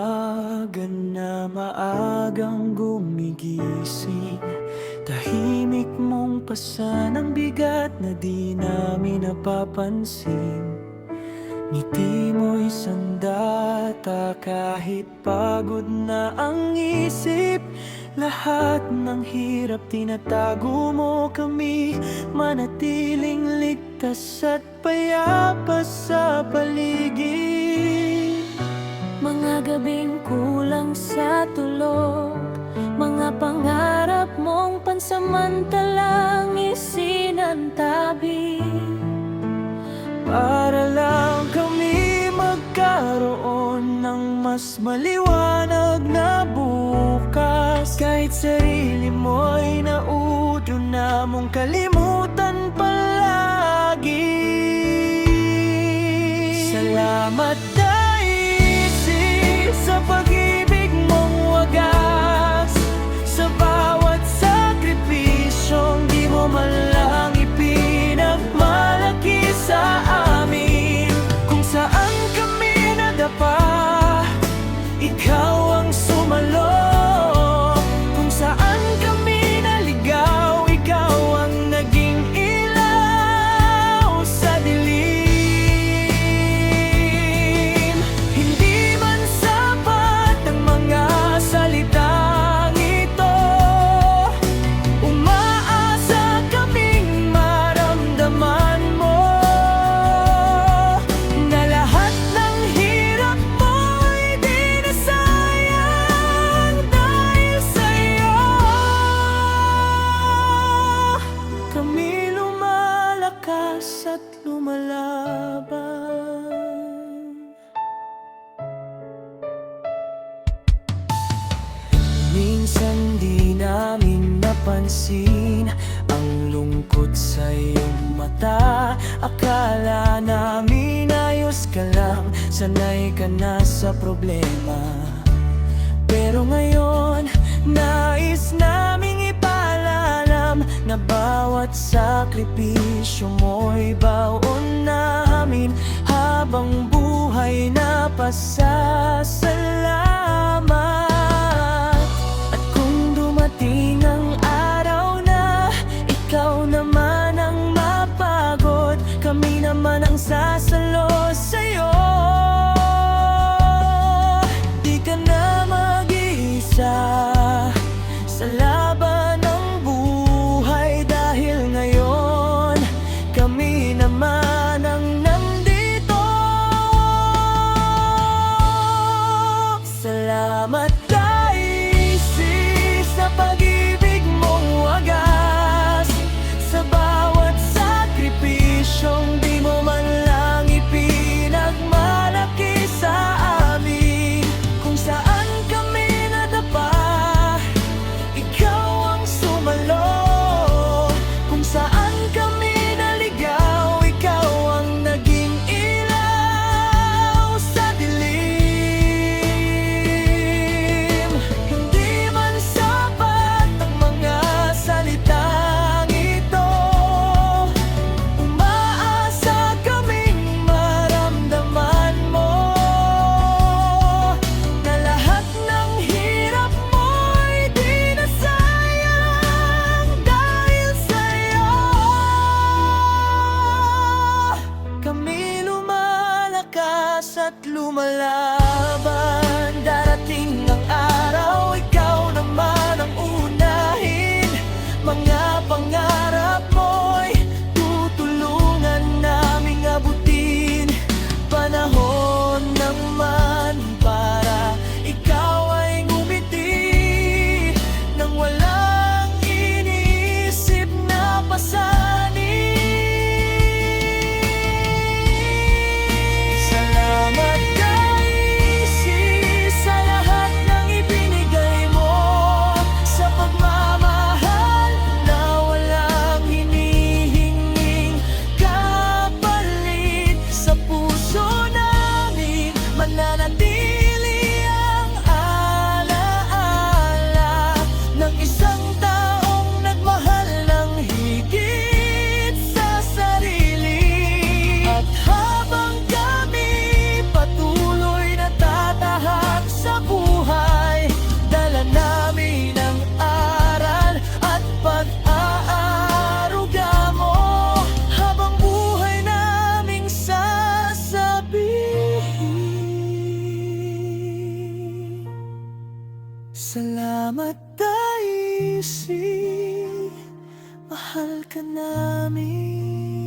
umaga na maagang gumigising, tahimik mong pasan ang bigat na di namin napapansin. Ngiti mo'y sandata kahit pagod na ang isip. Lahat ng hirap tinatago mo kami, manatiling ligtas at payapa sa paligid. Mga gabing kulang sa tulog, mga pangarap mong pansamantalang isinantabi, para lang kami magkaroon ng mas maliwanag na bukas. Kahit sarili mo'y nauto na mong kalimutan palagi. Salamat Daisy sa pag-ibig mong wagas, sa bawat sakripisyong di mo man lang ipinagmalaki sa amin. Kung saan kami nadapa, ikaw ang sumalo. Kung saan kami naligaw, ikaw ang naging ilaw sa dilim. Hindi man sapat ang mga salitang ito, umaasa kaming maramdaman mo na lahat ng hirap mo'y di na sayang dahil sa'yo. Kami lumalakas at lumalaban. Minsan di namin napansin ang lungkot sa iyong mata. Akala namin ayos ka lang, sanay ka na sa problema. Pero ngayon, nais naming ipaalam na bawat sakripisyo mo'y baon namin, habang buhay na pasasalamat. At kung dumating ang araw na ikaw naman ang mapagod, kami naman ang sasalo sa'yo. Di ka na mag-iisa sa laban ng buhay, dahil ngayon kami naman ang nandito. Salamat Daisy, mahal ka namin.